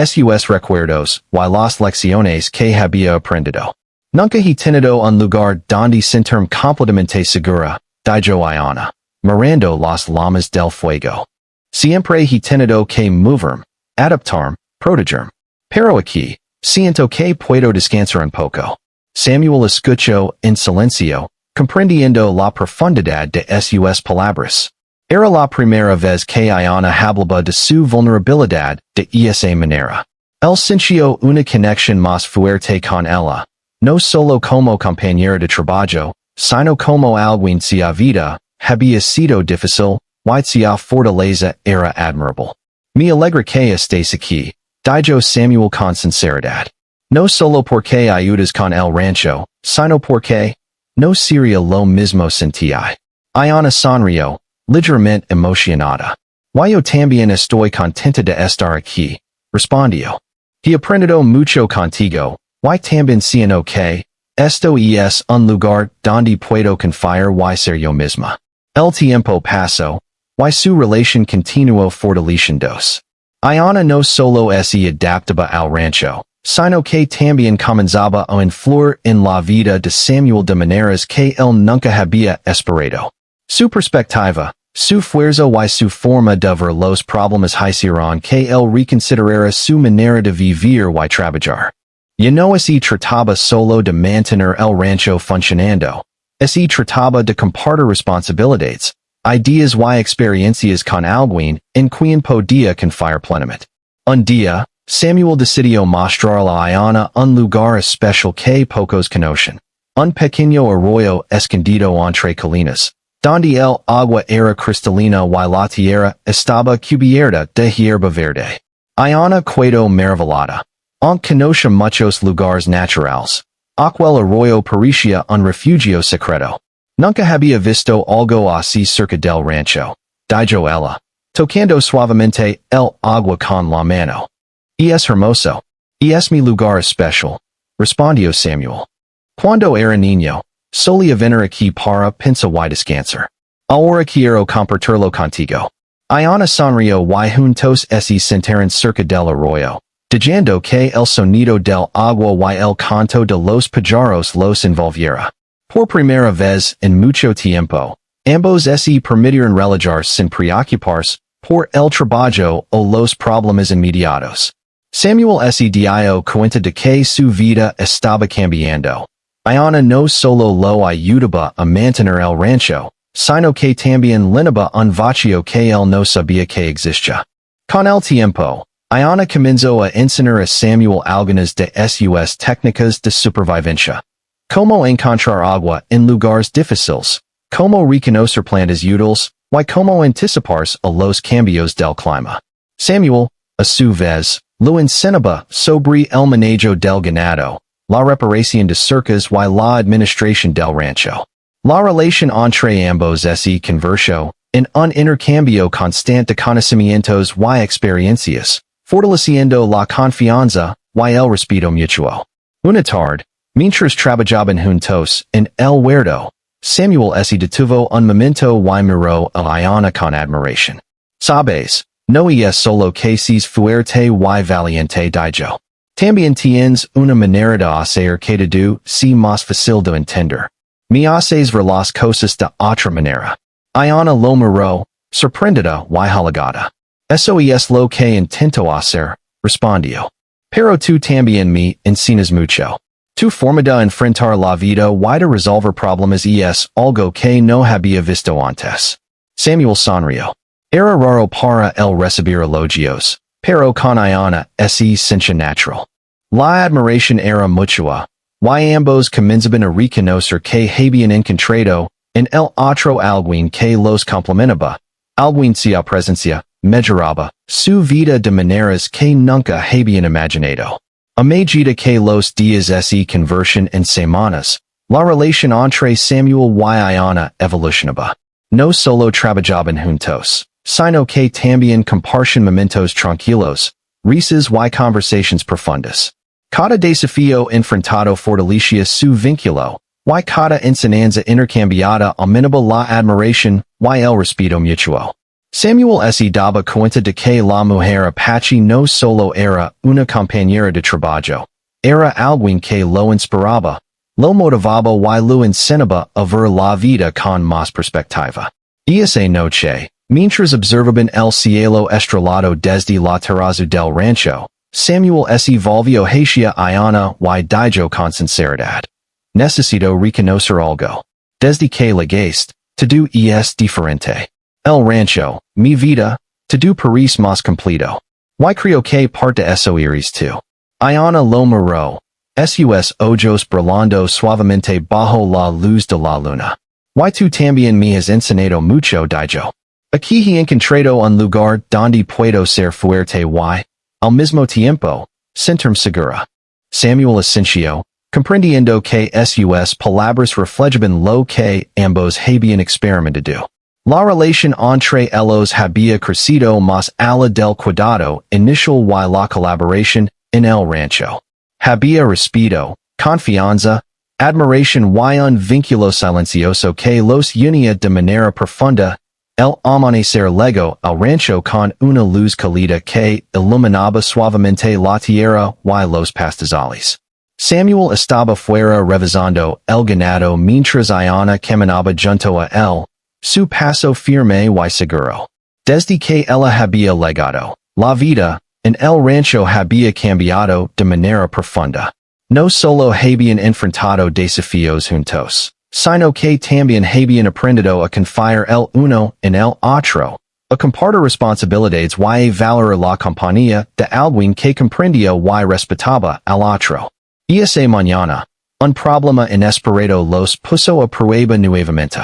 sus recuerdos, y las lecciones que había aprendido. Nunca he tenido un lugar donde sentirme completamente segura, dijo Iana, mirando las llamas del fuego. Siempre he tenido que moverme, adaptarme, protegerme. Pero aquí, siento que puedo descansar un poco. Samuel escuchó en silencio, comprendiendo la profundidad de sus palabras. Era la primera vez que Iana hablaba de su vulnerabilidad de esa manera. Él sintió una conexión más fuerte con ella, no solo como compañera de trabajo, sino como alguien cuya vida había sido difícil, y cuya fortaleza era admirable. Me alegra que estés aquí, dijo Samuel con sinceridad. No solo porque ayudas con el rancho, sino porque no sería lo mismo sin ti. Iana sonrió, ligeramente emocionada. Yo también estoy contenta de estar aquí, respondió. He aprendido mucho contigo, y también siento que esto es un lugar donde puedo confiar y ser yo misma. El tiempo pasó, y su relación continuó fortaleciéndose. Iana no solo se adaptaba al rancho, sino que también comenzaba a influir en la vida de Samuel de maneras que él nunca había esperado. Su perspectiva, su fuerza y su forma de ver los problemas hicieron que él reconsiderara su manera de vivir y trabajar. Ya no se trataba solo de mantener el rancho funcionando, se trataba de compartir responsabilidades, ideas y experiencias con alguien en quien podía confiar plenamente. Un día, Samuel decidió mostrarle a Iana un lugar especial que pocos conocen, un pequeño arroyo escondido entre colinas, donde el agua era cristalina y la tierra estaba cubierta de hierba verde. Iana quedó maravillada. Aunque conoce muchos lugares naturales, aquel arroyo parecía un refugio secreto. Nunca había visto algo así cerca del rancho, dijo ella, tocando suavemente el agua con la mano. Y es hermoso. Y es mi lugar especial, respondió Samuel. Cuando era niño, solía venir aquí para pensar y descansar. Ahora quiero compartirlo contigo. Iana sonrió y juntos se sentaron cerca del arroyo, diciendo que el sonido del agua y el canto de los pájaros los envolviera. Por primera vez en mucho tiempo, ambos se permitieron relajar sin preocuparse por el trabajo o los problemas inmediatos. Samuel se dio cuenta de que su vida estaba cambiando. Iana no solo lo ayudaba a mantener el rancho, sino que también llenaba un vacío que él no sabía que existía. Con el tiempo, Iana comenzó a enseñar a Samuel algunas de sus técnicas de supervivencia. Cómo encontrar agua en lugares difíciles, cómo reconocer plantas útiles, y cómo anticiparse a los cambios del clima. Samuel, a su vez, lo enseñaba sobre el manejo del ganado, la reparación de cercas y la administración del rancho. La relación entre ambos se convirtió en un intercambio constante de conocimientos y experiencias, fortaleciendo la confianza y el respeto mutuo. Una tarde, mientras trabajaban juntos en el huerto, Samuel se detuvo un momento y miró a Iona con admiración. Sabes, no es solo que seas fuerte y valiente dijo. También tienes una manera de hacer que te si más fácil de entender. Me haces ver las cosas de otra manera. Iona lo miró, sorprendida y halagada. Eso es lo que intento hacer, respondió. Pero tú también me enseñas mucho. Tu forma de enfrentar la vida y de resolver problemas es algo que no había visto antes. Samuel sonrió. Era raro para él recibir elogios, pero con Iona se sentía natural. La admiración era mutua, y ambos comenzaban a reconocer que habían encontrado en el otro alguien que los complementaba, alguien cuya presencia mejoraba su vida de maneras que nunca habían imaginado. A medida que los días se convertían en semanas, la relación entre Samuel y Iona evolucionaba. No solo trabajaban juntos, sino que también compartían momentos tranquilos, risas y conversaciones profundas. Cada desafío enfrentado fortalecía su vínculo, y cada enseñanza intercambiada aumentaba la admiración y el respeto mutuo. Samuel se daba cuenta de que la mujer apache no solo era una compañera de trabajo, era alguien que lo inspiraba, lo motivaba y lo enseñaba a ver la vida con más perspectiva. Esa noche, mientras observaban el cielo estrellado desde la terraza del rancho, Samuel se volvió hacia Iona y dijo con sinceridad. Necesito reconocer algo. Desde que llegaste, todo es diferente. El rancho, mi vida, todo parece más completo. Y creo que parte eso eres tú. Iona lo miró. Sus ojos brillando suavemente bajo la luz de la luna. Y tú también me has enseñado mucho dijo. Aquí he encontrado un lugar donde puedo ser fuerte y, al mismo tiempo, sentirme segura. Samuel asintió, comprendiendo que sus palabras reflejaban lo que ambos habían experimentado. La relación entre ellos había crecido más allá del cuidado inicial y la colaboración en el rancho. Había respeto, confianza, admiración y un vínculo silencioso que los unía de manera profunda. El amanecer llegó al rancho con una luz cálida que iluminaba suavemente la tierra y los pastizales. Samuel estaba fuera revisando el ganado mientras Iona caminaba junto a él, su paso firme y seguro. Desde que ella había llegado, la vida en el rancho había cambiado de manera profunda. No solo habían enfrentado desafíos juntos, sino que también habían aprendido a confiar el uno en el otro, a compartir responsabilidades y valorar la compañía de alguien que comprendía y respetaba al otro. Esa mañana, un problema inesperado los puso a prueba nuevamente.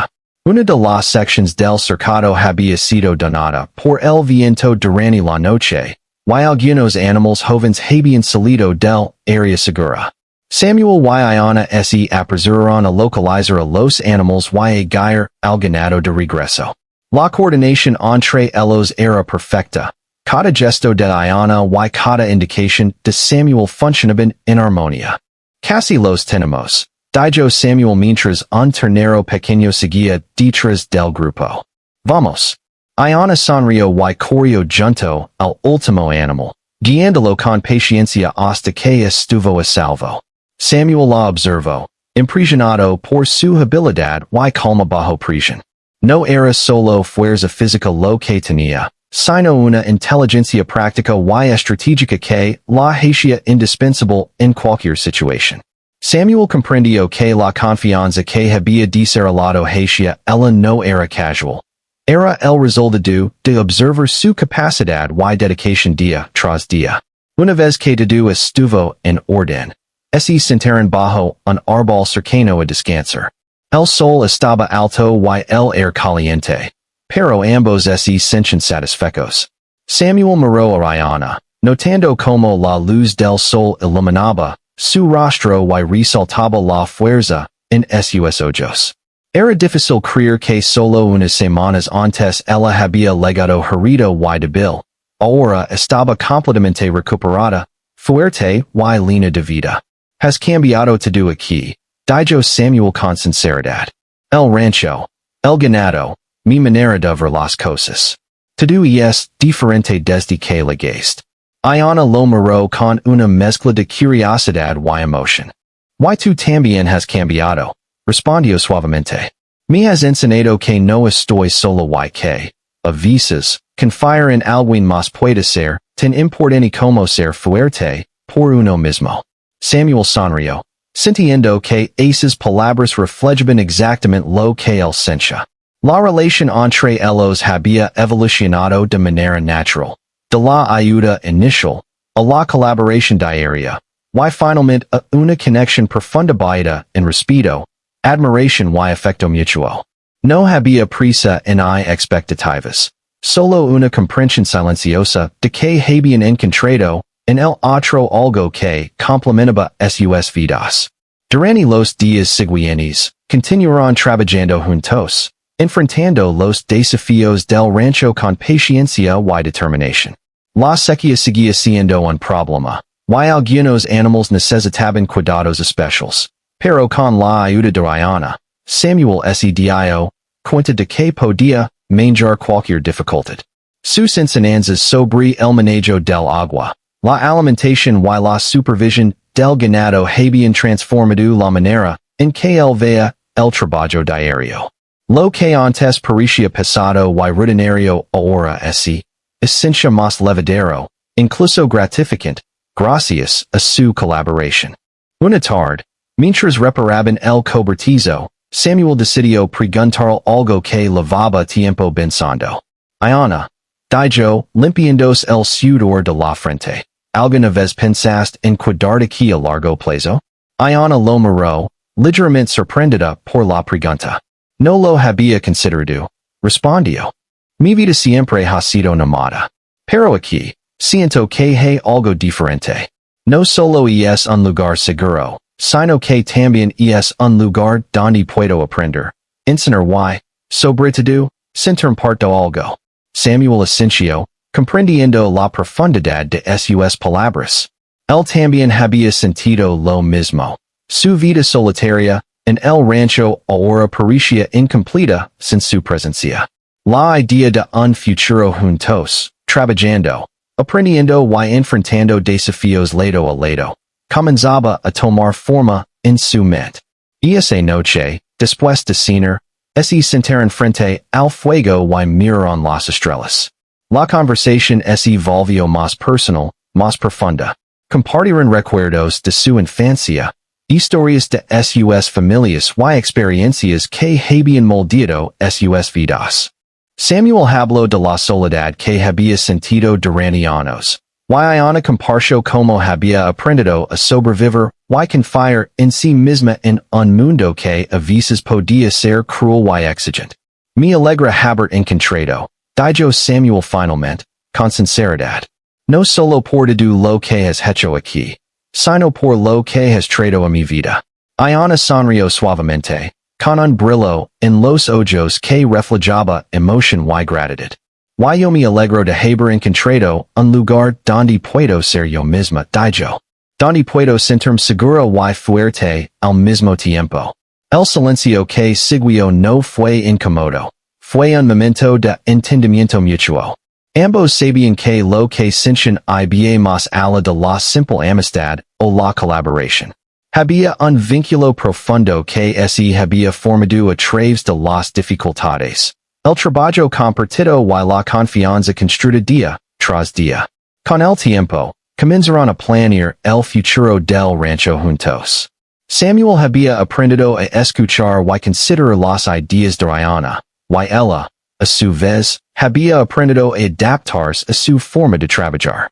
Una de las secciones del cercado había sido donada por el viento durante la noche, y algunos animales jóvenes habían salido del área segura. Samuel y Iona se apresuraron a localizar a los animales y a guiar al ganado de regreso. La coordinación entre ellos era perfecta. Cada gesto de Iona y cada indicación de Samuel funcionaban en armonía. Casi los tenemos, dijo Samuel mientras un ternero pequeño seguía detrás del grupo. Vamos. Iona sonrió y corrió junto al último animal, guiándolo con paciencia hasta que estuvo a salvo. Samuel la observó, impresionado por su habilidad y calma bajo presión. No era solo fuerza física lo que tenía, sino una inteligencia práctica y estratégica que la hacía indispensable en cualquier situación. Samuel comprendió que la confianza que había desarrollado hacia ella no era casual. Era el resultado de observar su capacidad y dedicación día tras día. Una vez que todo estuvo en orden, se sentaron bajo un árbol cercano a descansar. El sol estaba alto y el aire caliente, pero ambos se sentían satisfechos. Samuel miró a Iona, notando como la luz del sol iluminaba su rostro y resaltaba la fuerza en sus ojos. Era difícil creer que solo unas semanas antes ella había llegado herida y débil. Ahora estaba completamente recuperada, fuerte y llena de vida. Has cambiado todo aquí, dijo Samuel con sinceridad. El rancho, el ganado, mi manera de ver las cosas. Todo es diferente desde que llegaste. Iana lo miró con una mezcla de curiosidad y emoción. ¿Y tú también has cambiado? Respondió suavemente. Me has enseñado que no estoy solo y que, a veces, confiar en alguien más puede ser, tan importante como ser fuerte, por uno mismo. Samuel sonrió, sintiendo que esas palabras reflejaban exactamente lo que él sentía. La relación entre ellos había evolucionado de manera natural, de la ayuda inicial, a la colaboración diaria, y finalmente a una conexión profunda basada en respeto, admiración y afecto mutuo. No había prisa ni expectativas, solo una comprensión silenciosa de que habían encontrado en el otro algo que complementaba sus vidas. Durante los días siguientes, continuaron trabajando juntos, enfrentando los desafíos del rancho con paciencia y determinación. La sequía seguía siendo un problema, y algunos animales necesitaban cuidados especiales, pero con la ayuda de Iana, Samuel se dio cuenta de que podía manejar cualquier dificultad. Sus enseñanzas sobre el manejo del agua, la alimentación y la supervisión del ganado habían transformado la manera en que él veía el trabajo diario. Lo que antes parecía pesado y rutinario ahora es esencia más levadero, incluso gratificante, gracias a su colaboración. Una tarde, mientras reparaban el cobertizo, Samuel decidió preguntar algo que llevaba tiempo pensando. Iana, dijo, limpiándose el sudor de la frente. ¿Alguna vez pensaste en cuidar de aquí a largo plazo? Iana lo miró, ligeramente sorprendida por la pregunta. No lo había considerado, respondió. Mi vida siempre ha sido nómada. Pero aquí, siento que hay algo diferente. No solo es un lugar seguro, sino que también es un lugar donde puedo aprender, enseñar y, sobre todo, sentir parte de algo. Samuel asintió, comprendiendo la profundidad de sus palabras. Él también había sentido lo mismo. Su vida solitaria en el rancho ahora parecía incompleta sin su presencia. La idea de un futuro juntos, trabajando, aprendiendo y enfrentando desafíos lado a lado, comenzaba a tomar forma en su mente. Esa noche, después de cenar, se sentaron frente al fuego y miraron las estrellas. La conversación se volvió más personal, más profunda. Compartieron recuerdos de su infancia, historias de sus familias y experiencias que habían moldeado sus vidas. Samuel habló de la soledad que había sentido durante años, y Iana compartió cómo había aprendido a sobrevivir y confiar en sí misma en un mundo que a veces podía ser cruel y exigente. Me alegra haber encontrado, dijo Samuel finalmente, con sinceridad. No solo por todo lo que has hecho aquí, sino por lo que has traído a mi vida. Iana sonrió suavemente, con un brillo en los ojos que reflejaba emoción y gratitud. Y yo me alegro de haber encontrado un lugar donde puedo ser yo misma, dijo. Donde puedo sentirme seguro y fuerte al mismo tiempo. El silencio que siguió no fue incómodo, fue un momento de entendimiento mutuo. Ambos sabían que lo que sentían había más allá de la simple amistad o la colaboración. Había un vínculo profundo que se había formado a través de las dificultades, el trabajo compartido y la confianza construida día tras día. Con el tiempo, comenzaron a planear el futuro del rancho juntos. Samuel había aprendido a escuchar y considerar las ideas de Iana, y ella, a su vez, había aprendido a adaptarse a su forma de trabajar.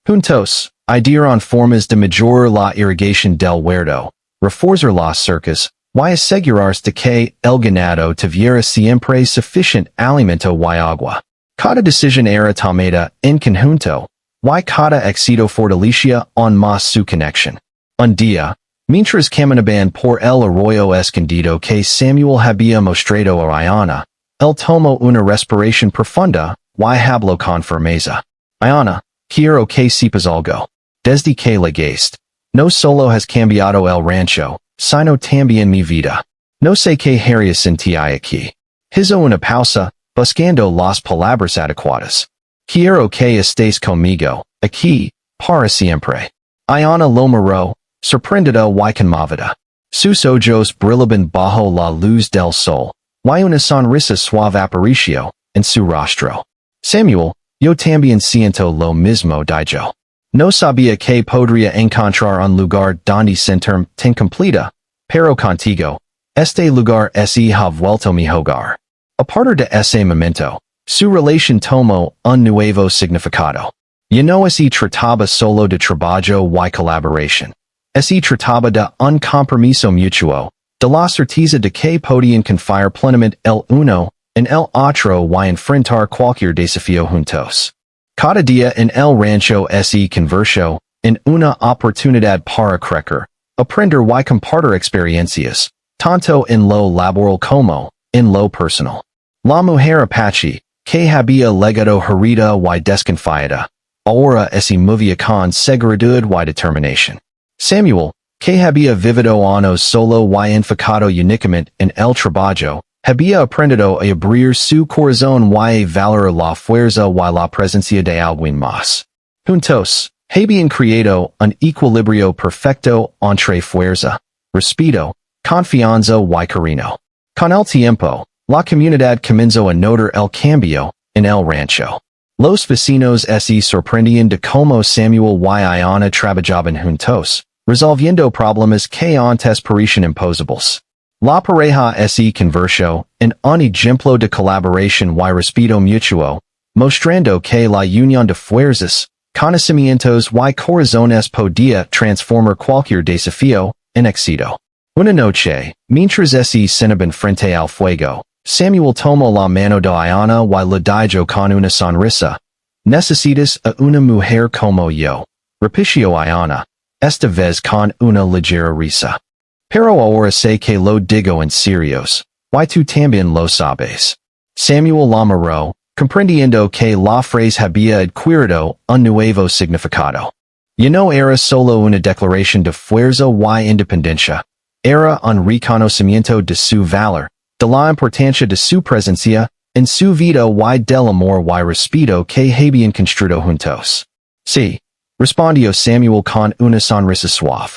Juntos, idearon formas de mejorar la irrigación del huerto, reforzar las cercas, y asegurarse de que el ganado tuviera siempre suficiente alimento y agua. Cada decisión era tomada en conjunto, y cada éxito fortalecía aún más su conexión. Un día, mientras caminaban por el arroyo escondido que Samuel había mostrado a Iana, él tomó una respiración profunda y habló con firmeza. Iana, quiero que sepas algo. Desde que llegaste, no solo has cambiado el rancho, sino también mi vida. No sé qué haría sentía aquí. Hizo una pausa, buscando las palabras adecuadas. Quiero que estés conmigo, aquí, para siempre. Iana lo miró, sorprendida y conmovida. Sus ojos brillaban bajo la luz del sol, y una sonrisa suave apareció en su rostro. Samuel, yo también siento lo mismo, dijo. No sabía que podría encontrar un lugar donde sentirme tan completa, pero contigo, este lugar ha vuelto mi hogar. A partir de ese momento, su relación tomó un nuevo significado. Ya no se trataba solo de trabajo y colaboración. Se trataba de un compromiso mutuo, de la certeza de que podían confiar plenamente el uno en el otro y enfrentar cualquier desafío juntos. Cada día en el rancho se convirtió en una oportunidad para crecer, aprender y compartir experiencias, tanto en lo laboral como en lo personal. La mujer apache, que había legado herida y desconfiada, ahora se movía con seguridad y determinación. Samuel, que había vivido años solo y enfocado únicamente en el trabajo, había aprendido a abrir su corazón y a valorar la fuerza y la presencia de alguien más. Juntos, habían creado un equilibrio perfecto entre fuerza, respeto, confianza y cariño. Con el tiempo, la comunidad comenzó a notar el cambio en el rancho. Los vecinos se sorprendían de cómo Samuel y Iana trabajaban juntos, resolviendo problemas que antes parecían imposibles. La pareja se convirtió en un ejemplo de colaboración y respeto mutuo, mostrando que la unión de fuerzas, conocimientos y corazones podía transformar cualquier desafío en éxito. Una noche, mientras se cenaban frente al fuego, Samuel tomó la mano de Iana y le dijo con una sonrisa: Necesitas a una mujer como yo, repitió Iana, esta vez con una ligera risa. Pero ahora sé que lo digo en serios, y tú también lo sabes. Samuel la miró, comprendiendo que la frase había adquirido un nuevo significado. Ya no era solo una declaración de fuerza y independencia, era un reconocimiento de su valor, de la importancia de su presencia en su vida y del amor y respeto que habían construido juntos. Sí, respondió Samuel con una sonrisa suave.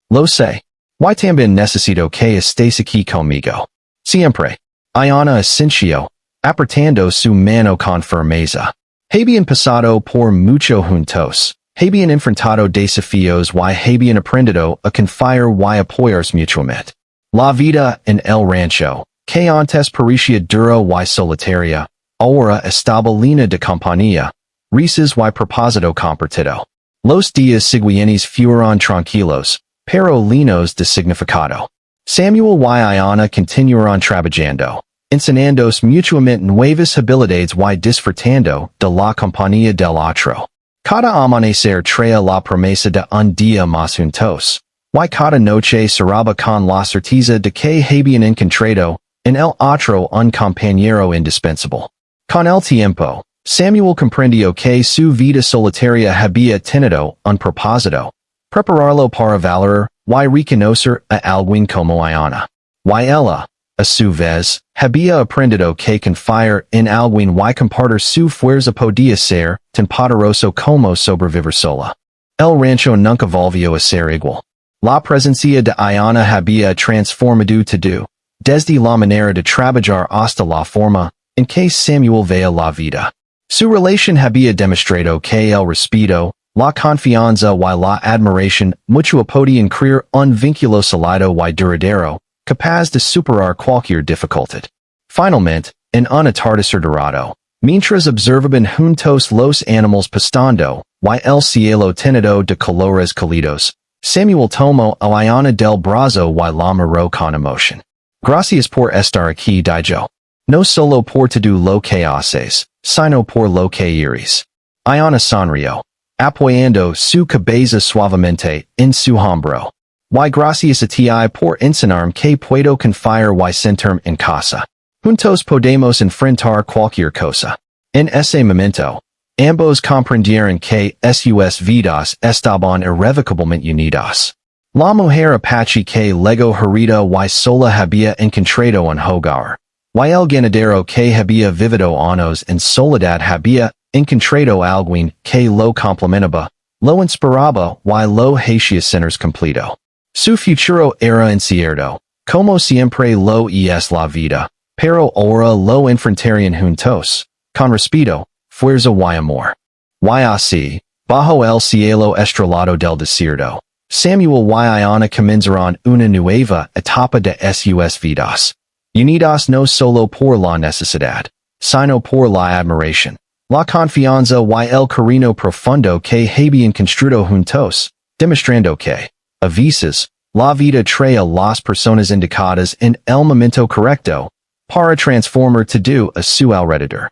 Lo sé. Y también necesito que estés aquí conmigo. Siempre. Iana asintió, apretando su mano con firmeza. Habían pasado por mucho juntos. Habían enfrentado desafíos y habían aprendido a confiar y apoyarse mutuamente. La vida en el rancho, que antes parecía dura y solitaria, ahora estaba llena de compañía, risas y propósito compartido. Los días siguientes fueron tranquilos, pero llenos de significado. Samuel y Iana continuaron trabajando, enseñándose mutuamente nuevas habilidades y disfrutando de la compañía del otro. Cada amanecer traía la promesa de un día más juntos, y cada noche cerraba con la certeza de que habían encontrado en el otro un compañero indispensable. Con el tiempo, Samuel comprendió que su vida solitaria había tenido un propósito: prepararlo para valorar y reconocer a alguien como Iana. Y ella, a su vez, había aprendido que confiar en alguien y compartir su fuerza podía ser tan poderoso como sobrevivir sola. El rancho nunca volvió a ser igual. La presencia de Iana había transformado todo, desde la manera de trabajar hasta la forma en que Samuel veía la vida. Su relación había demostrado que el respeto, la confianza y la admiración mutua podían crear un vínculo sólido y duradero, capaz de superar cualquier dificultad. Finalmente, en un atardecer dorado, mientras observaban juntos los animales pastando, y el cielo teñido de colores cálidos, Samuel tomó a Iana del brazo y la miró con emoción. Gracias por estar aquí, dijo. No solo por todo lo que haces, sino por lo que eres. Iana sonrió, apoyando su cabeza suavemente en su hombro. Y gracias a ti por enseñarme que puedo confiar y sentirme en casa. Juntos podemos enfrentar cualquier cosa. En ese momento, ambos comprendieron que sus vidas estaban irrevocablemente unidas. La mujer apache que lego herida y sola había encontrado un hogar. Y el ganadero que había vivido años en soledad había encontrado alguien que lo complementaba, lo inspiraba y lo hacía sentirse completo. Su futuro era incierto, como siempre lo es la vida, pero ahora lo enfrentarían juntos, con respeto, fuerza y amor. Y así, bajo el cielo estrellado del desierto, Samuel y Ana comenzaron una nueva etapa de sus vidas. Unidas no solo por la necesidad, sino por la admiración, la confianza y el cariño profundo que habían construido juntos, demostrando que, a veces, la vida trae a las personas indicadas en el momento correcto para transformar todo a su alrededor.